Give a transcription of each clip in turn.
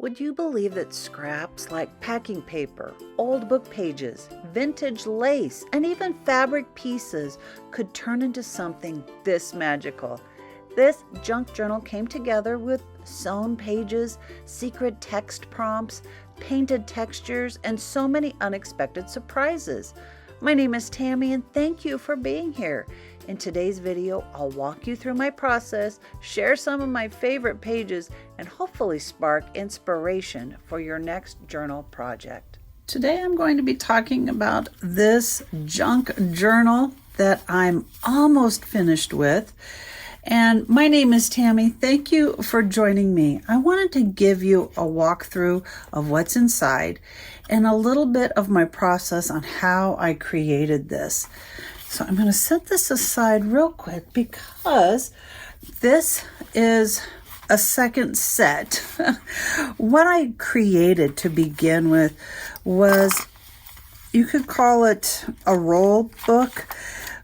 Would you believe that scraps like packing paper, old book pages, vintage lace, and even fabric pieces could turn into something this magical? This junk journal came together with sewn pages, secret text prompts, painted textures, and so many unexpected surprises. My name is Tammy, and thank you for being here. In today's video, I'll walk you through my process, share some of my favorite pages, and hopefully spark inspiration for your next journal project. Today I'm going to be talking about this junk journal that I'm almost finished with. And my name is Tammy. Thank you for joining me. I wanted to give you a walkthrough of what's inside and a little bit of my process on how I created this. So I'm going to set this aside real quick because this is a second set. What I created to begin with was, you could call it a roll book.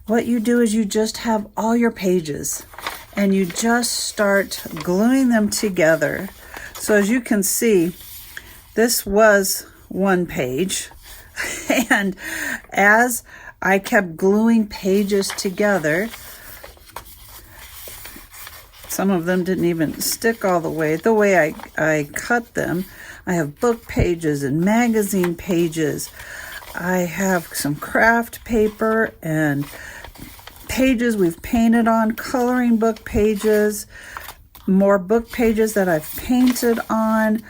What you do is you just have all your pages and you just start gluing them together. So as you can see, this was one page, and as I kept gluing pages together, some of them didn't even stick all the way I cut them. I have book pages and magazine pages. I have some craft paper and pages we've painted on, coloring book pages, more book pages that I've painted on,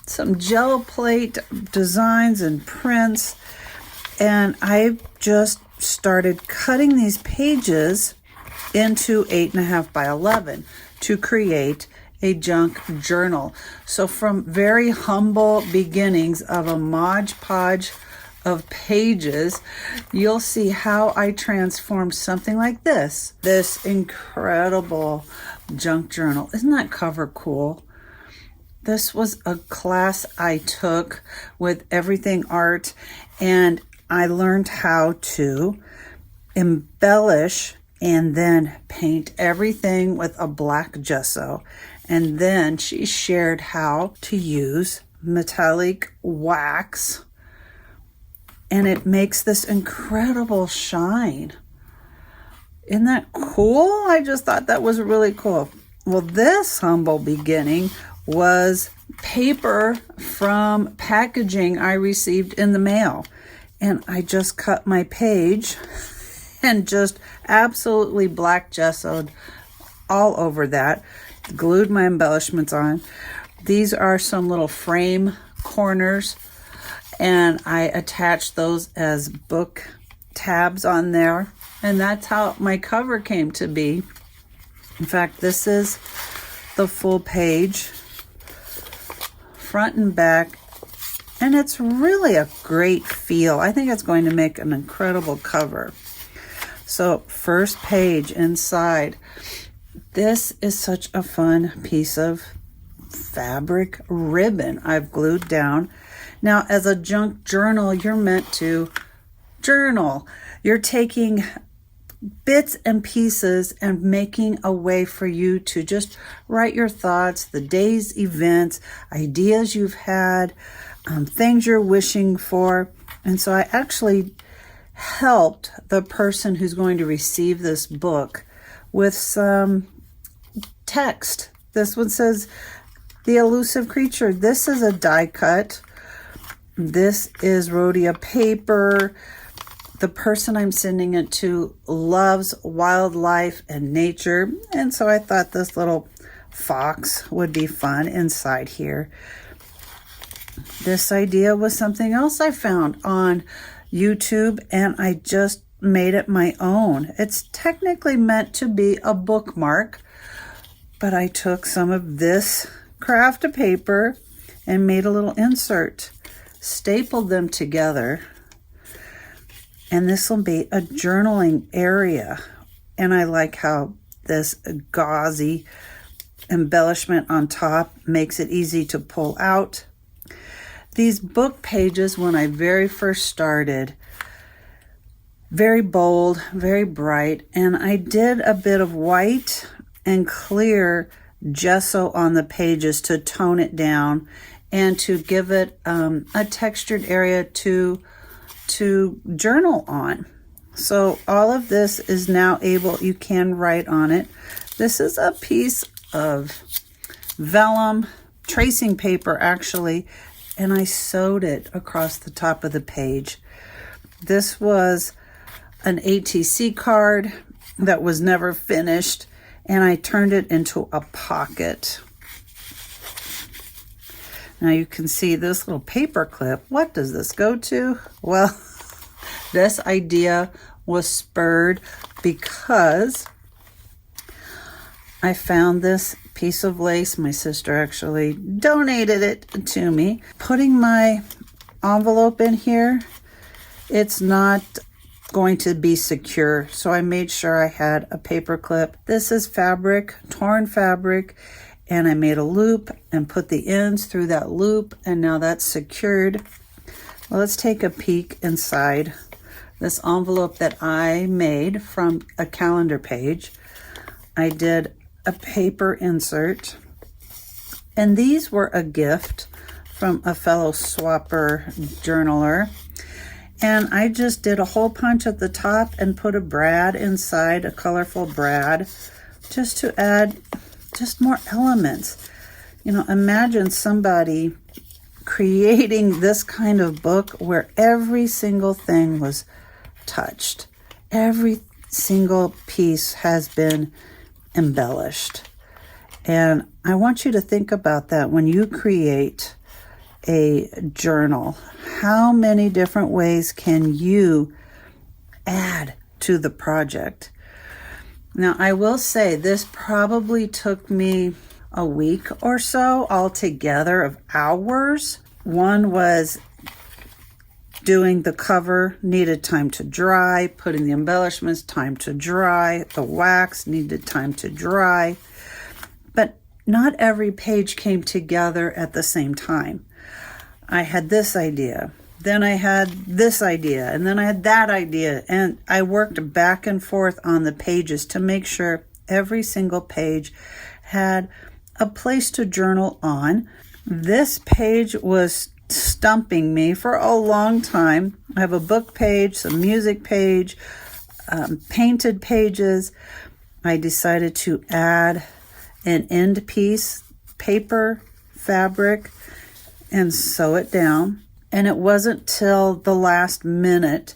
some gel plate designs and prints, and I just started cutting these pages into 8.5 by 11 to create a junk journal. So from very humble beginnings of a Mod Podge of pages, you'll see how I transformed something like this incredible junk journal. Isn't that cover cool? This was a class I took with everything art, and I learned how to embellish and then paint everything with a black gesso. And then she shared how to use metallic wax, and it makes this incredible shine. Isn't that cool? I just thought that was really cool. Well, this humble beginning was paper from packaging I received in the mail. And I just cut my page and just absolutely black gessoed all over that. Glued my embellishments on. These are some little frame corners, and I attached those as book tabs on there. And that's how my cover came to be. In fact, this is the full page, front and back, and it's really a great feel. I think it's going to make an incredible cover. So first page inside, this is such a fun piece of fabric ribbon I've glued down. Now, as a junk journal, you're meant to journal. You're taking bits and pieces and making a way for you to just write your thoughts, the day's events, ideas you've had, things you're wishing for. And so I actually helped the person who's going to receive this book with some text. This one says, "The Elusive Creature." This is a die cut. This is Rhodia paper. The person I'm sending it to loves wildlife and nature, and so I thought this little fox would be fun inside here. This idea was something else I found on YouTube, and I just made it my own. It's technically meant to be a bookmark, but I took some of this craft paper and made a little insert, stapled them together, and this will be a journaling area. And I like how this gauzy embellishment on top makes it easy to pull out. These book pages, when I very first started, very bold, very bright, and I did a bit of white and clear gesso on the pages to tone it down and to give it a textured area to journal on. So all of this is now able, you can write on it. This is a piece of vellum tracing paper actually, and I sewed it across the top of the page. This was an ATC card that was never finished, and I turned it into a pocket. Now you can see this little paper clip. What does this go to? Well, this idea was spurred because I found this piece of lace. My sister actually donated it to me. Putting my envelope in here, it's not going to be secure, so I made sure I had a paper clip. This is fabric, torn fabric, and I made a loop and put the ends through that loop, and now that's secured. Well, let's take a peek inside this envelope that I made from a calendar page. I did a paper insert, and these were a gift from a fellow swapper journaler. And I just did a hole punch at the top and put a brad inside, a colorful brad, just to add just more elements. You know, imagine somebody creating this kind of book where every single thing was touched. Every single piece has been embellished. And I want you to think about that when you create a journal. How many different ways can you add to the project? Now, I will say this probably took me a week or so altogether of hours. One was doing the cover, needed time to dry, putting the embellishments, time to dry, the wax needed time to dry. But not every page came together at the same time. I had this idea, then I had this idea, and then I had that idea, and I worked back and forth on the pages to make sure every single page had a place to journal on. This page was stumping me for a long time. I have a book page, some music page, painted pages. I decided to add an end piece, paper, fabric, and sew it down. And it wasn't till the last minute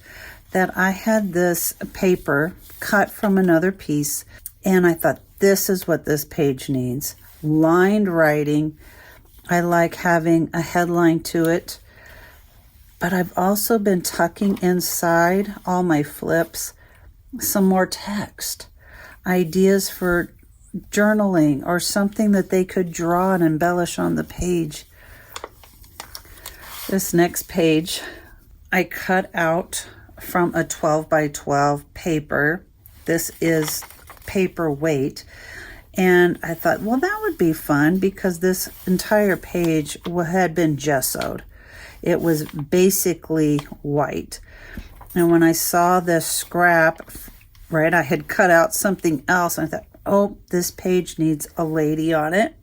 that I had this paper cut from another piece, and I thought, this is what this page needs. Lined writing. I like having a headline to it, but I've also been tucking inside all my flips some more text, ideas for journaling or something that they could draw and embellish on the page. This next page I cut out from a 12 by 12 paper. This is paper weight. And I thought, well, that would be fun because this entire page had been gessoed. It was basically white. And when I saw this scrap, right, I had cut out something else. And I thought, oh, this page needs a lady on it.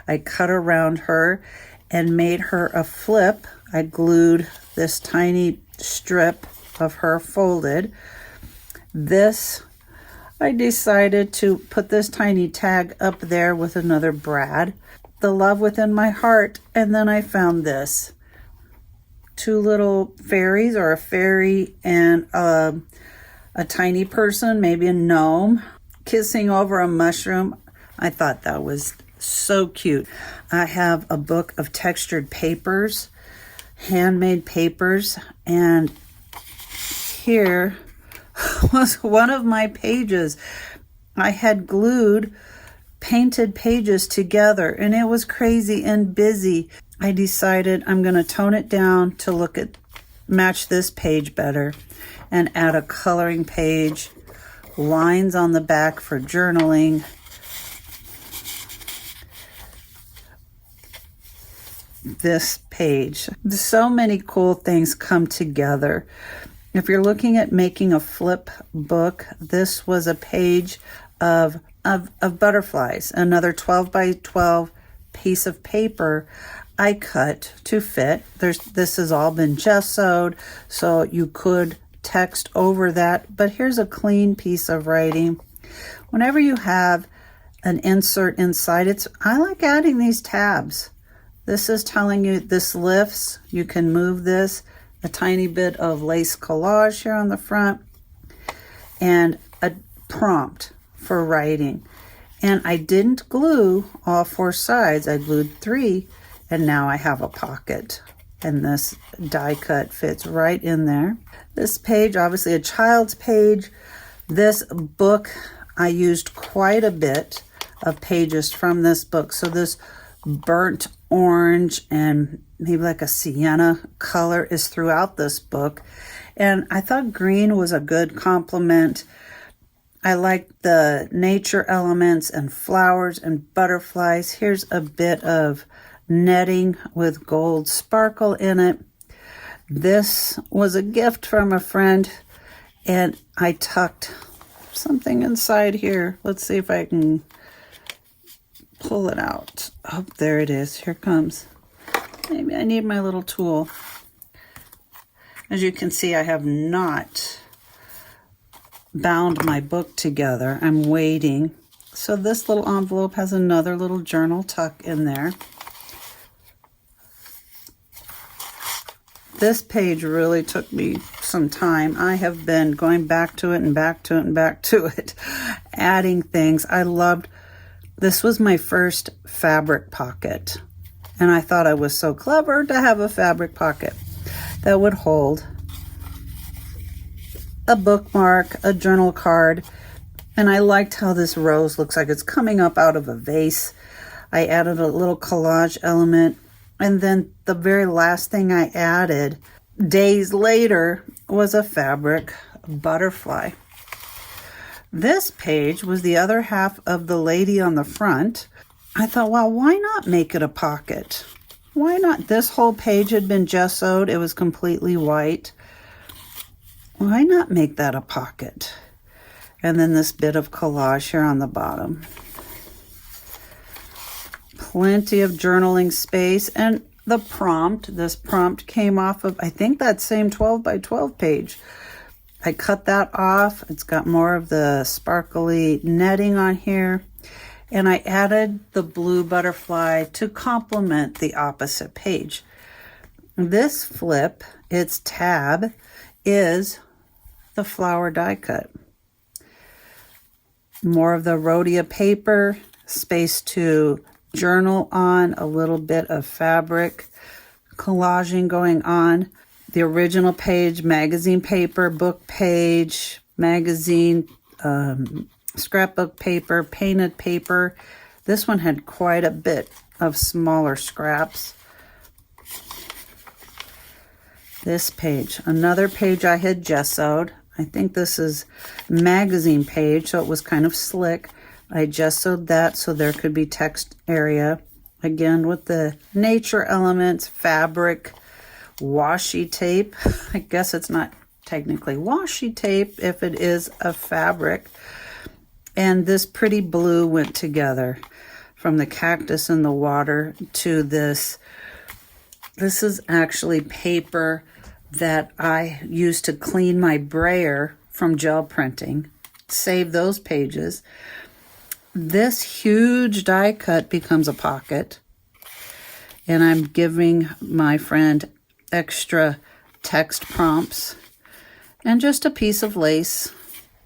I cut around her and made her a flip. I glued this tiny strip of her folded. This, I decided to put this tiny tag up there with another brad, the love within my heart, and then I found this. Two little fairies, or a fairy and a tiny person, maybe a gnome, kissing over a mushroom. I thought that was so cute. I have a book of textured papers, handmade papers, and here was one of my pages. I had glued painted pages together, and it was crazy and busy. I decided I'm going to tone it down to match this page better and add a coloring page, lines on the back for journaling, this page. So many cool things come together. If you're looking at making a flip book, this was a page of butterflies, another 12 by 12 piece of paper. I cut to fit. This has all been gessoed, so you could text over that, but here's a clean piece of writing. Whenever you have an insert inside, I like adding these tabs. This is telling you this lifts. You can move this. A tiny bit of lace collage here on the front, and a prompt for writing. And I didn't glue all 4 sides. I glued 3, and now I have a pocket. And this die cut fits right in there. This page, obviously a child's page. This book, I used quite a bit of pages from this book. So this burnt orange and maybe like a sienna color is throughout this book. And I thought green was a good complement. I like the nature elements and flowers and butterflies. Here's a bit of netting with gold sparkle in it. This was a gift from a friend, and I tucked something inside here. Let's see if I can pull it out. Oh, there it is. Here it comes. Maybe I need my little tool. As you can see, I have not bound my book together. I'm waiting. So this little envelope has another little journal tuck in there. This page really took me some time. I have been going back to it and back to it and back to it, adding things. I loved, this was my first fabric pocket. And I thought I was so clever to have a fabric pocket that would hold a bookmark, a journal card, and I liked how this rose looks like it's coming up out of a vase. I added a little collage element, and then the very last thing I added days later was a fabric butterfly. This page was the other half of the lady on the front. I thought, well, why not make it a pocket? Why not? This whole page had been gessoed. It was completely white. Why not make that a pocket? And then this bit of collage here on the bottom. Plenty of journaling space, and the prompt, this prompt came off of, I think, that same 12 by 12 page. I cut that off. It's got more of the sparkly netting on here. And I added the blue butterfly to complement the opposite page. This flip, its tab, is the flower die cut. More of the rhodia paper, space to journal on, a little bit of fabric, collaging going on. The original page, magazine paper, book page, magazine, scrapbook paper, painted paper. This one had quite a bit of smaller scraps. This page, another page I had gessoed. I think this is magazine page, so it was kind of slick. I gessoed that so there could be text area. Again, with the nature elements, fabric, washi tape. I guess it's not technically washi tape if it is a fabric. And this pretty blue went together from the cactus in the water to this. This is actually paper that I used to clean my brayer from gel printing. Save those pages. This huge die cut becomes a pocket. And I'm giving my friend extra text prompts and just a piece of lace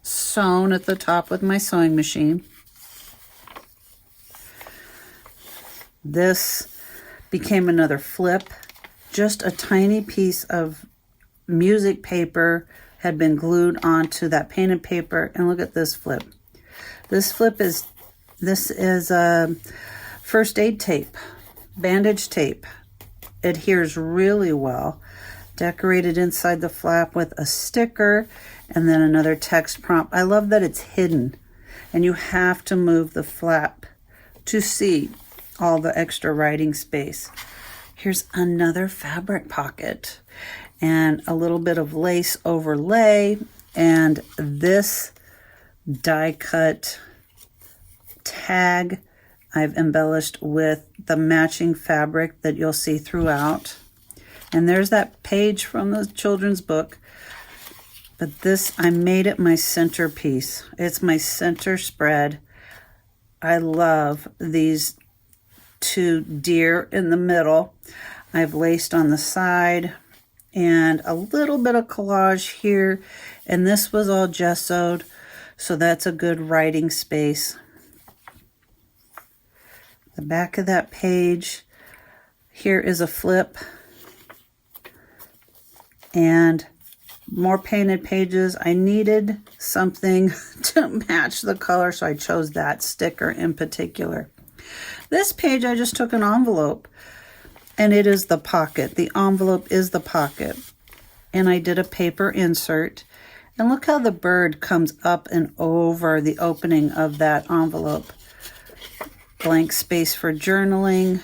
sewn at the top with my sewing machine. This became another flip. Just a tiny piece of music paper had been glued onto that painted paper, and look at this flip. This is first aid tape, bandage tape. Adheres really well. Decorated inside the flap with a sticker and then another text prompt. I love that it's hidden, and you have to move the flap to see all the extra writing space. Here's another fabric pocket and a little bit of lace overlay, and this die cut tag I've embellished with the matching fabric that you'll see throughout. And there's that page from the children's book. But this, I made it my centerpiece. It's my center spread. I love these two deer in the middle. I've laced on the side and a little bit of collage here. And this was all gessoed, so that's a good writing space. The back of that page, here is a flip. And more painted pages. I needed something to match the color, so I chose that sticker in particular. This page, I just took an envelope, and it is the pocket. The envelope is the pocket. And I did a paper insert. And look how the bird comes up and over the opening of that envelope. Blank space for journaling.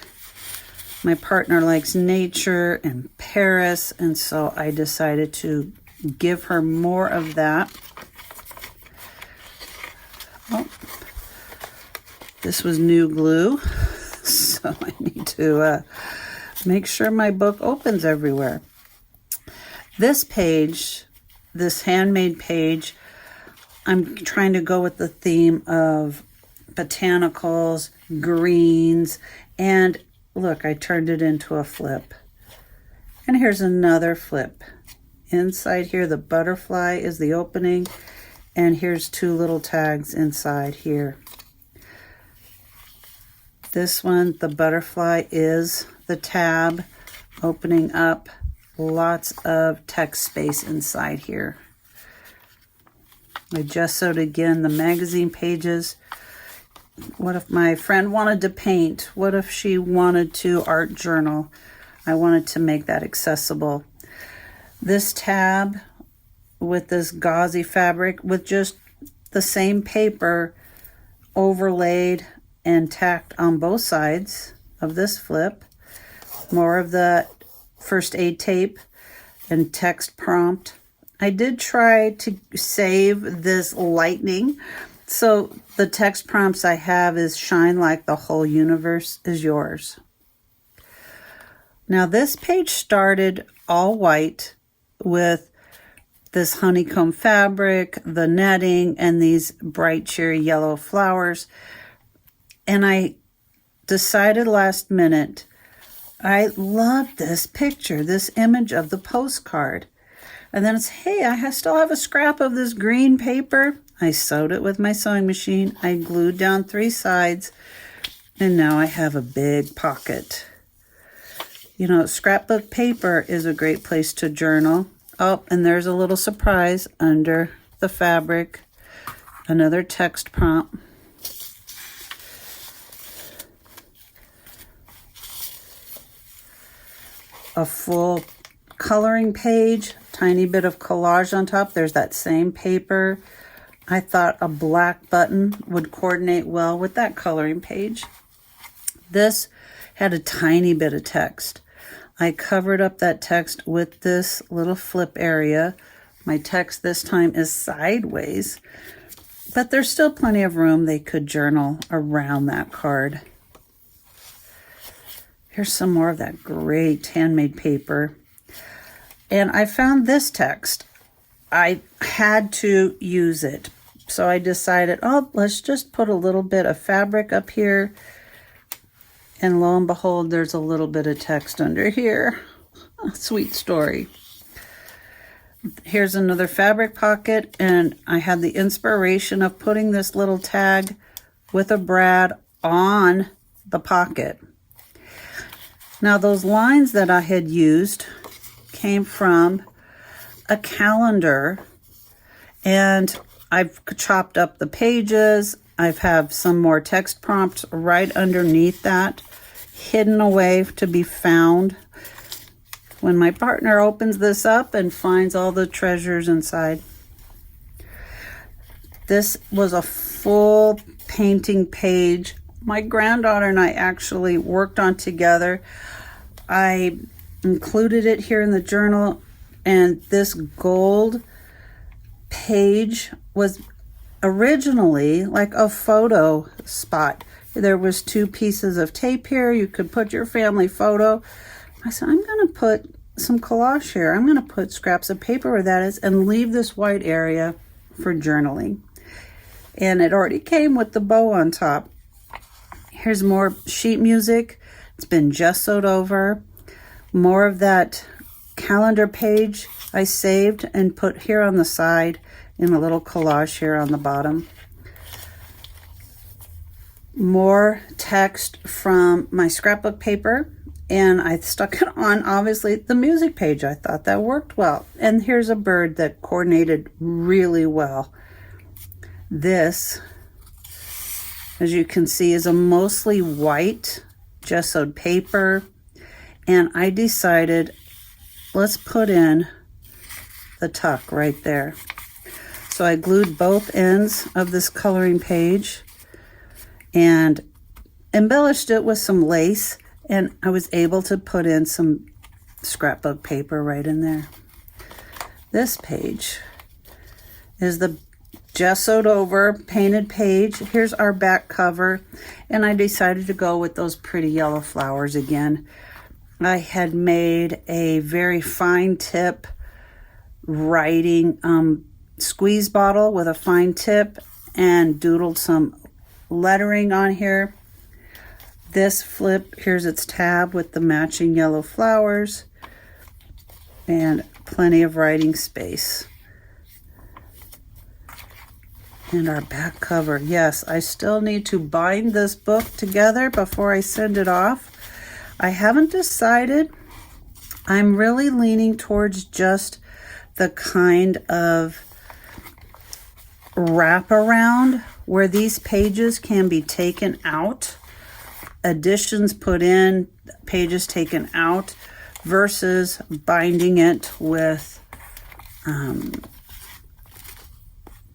My partner likes nature and Paris, and so I decided to give her more of that. Oh, this was new glue, so I need to make sure my book opens everywhere. This page, this handmade page, I'm trying to go with the theme of botanicals, greens, and look, I turned it into a flip. And here's another flip. Inside here, the butterfly is the opening, and here's two little tags inside here. This one, the butterfly, is the tab opening up. Lots of text space inside here. I gessoed again the magazine pages. What if my friend wanted to paint? What if she wanted to art journal? I wanted to make that accessible. This tab with this gauzy fabric with just the same paper overlaid and tacked on both sides of this flip. More of the first aid tape and text prompt. I did try to save this lightning. So the text prompts I have is shine like the whole universe is yours. Now this page started all white with this honeycomb fabric, the netting, and these bright cherry yellow flowers. And I decided last minute, I love this picture, this image of the postcard. And then it's, hey, I still have a scrap of this green paper. I sewed it with my sewing machine. I glued down 3 sides, and now I have a big pocket. You know, scrapbook paper is a great place to journal. Oh, and there's a little surprise under the fabric. Another text prompt. A full coloring page, tiny bit of collage on top. There's that same paper. I thought a black button would coordinate well with that coloring page. This had a tiny bit of text. I covered up that text with this little flip area. My text this time is sideways, but there's still plenty of room. They could journal around that card. Here's some more of that great handmade paper. And I found this text. I had to use it. So I decided, oh, let's just put a little bit of fabric up here. And lo and behold, there's a little bit of text under here. A sweet story. Here's another fabric pocket, and I had the inspiration of putting this little tag with a brad on the pocket. Now those lines that I had used came from a calendar, and I've chopped up the pages. I've have some more text prompts right underneath that, hidden away to be found when my partner opens this up and finds all the treasures inside. This was a full painting page. My granddaughter and I actually worked on together. I included it here in the journal, and this gold page was originally like a photo spot. There was 2 pieces of tape here. You could put your family photo. I said, I'm going to put some collage here. I'm going to put scraps of paper where that is and leave this white area for journaling. And it already came with the bow on top. Here's more sheet music. It's been gessoed over. More of that calendar page I saved and put here on the side in a little collage here on the bottom. More text from my scrapbook paper, and I stuck it on, obviously, the music page. I thought that worked well. And here's a bird that coordinated really well. This, as you can see, is a mostly white gessoed paper, and I decided let's put in the tuck right there. So I glued both ends of this coloring page and embellished it with some lace, and I was able to put in some scrapbook paper right in there. This page is the gessoed over painted page. Here's our back cover, and I decided to go with those pretty yellow flowers again. I had made a very fine tip writing squeeze bottle with a fine tip and doodled some lettering on here. This flip, here's its tab with the matching yellow flowers and plenty of writing space. And our back cover. Yes, I still need to bind this book together before I send it off. I haven't decided. I'm really leaning towards just the kind of wraparound where these pages can be taken out, additions put in, pages taken out, versus binding it with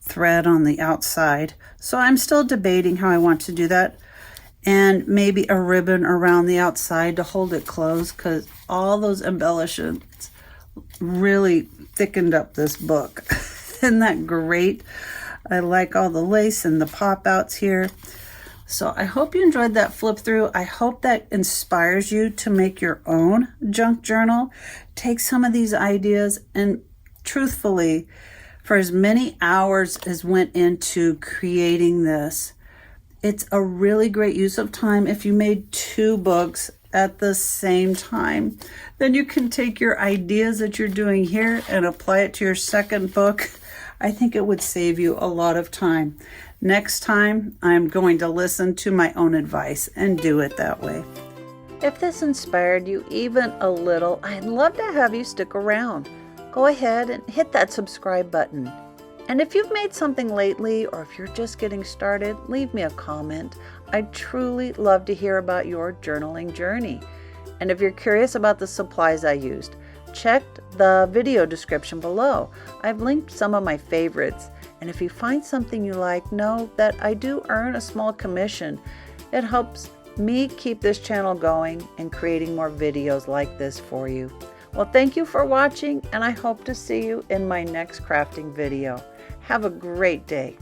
thread on the outside. So I'm still debating how I want to do that, and maybe a ribbon around the outside to hold it closed, because all those embellishments really thickened up this book. Isn't that great? I like all the lace and the pop outs here. So I hope you enjoyed that flip through. I hope that inspires you to make your own junk journal. Take some of these ideas and truthfully, for as many hours as went into creating this, it's a really great use of time. If you made 2 books at the same time, then you can take your ideas that you're doing here and apply it to your second book. I think it would save you a lot of time. Next time, I'm going to listen to my own advice and do it that way. If this inspired you even a little, I'd love to have you stick around. Go ahead and hit that subscribe button. And if you've made something lately, or if you're just getting started, leave me a comment. I'd truly love to hear about your journaling journey. And if you're curious about the supplies I used, check the video description below. I've linked some of my favorites. And if you find something you like, know that I do earn a small commission. It helps me keep this channel going and creating more videos like this for you. Well, thank you for watching, and I hope to see you in my next crafting video. Have a great day.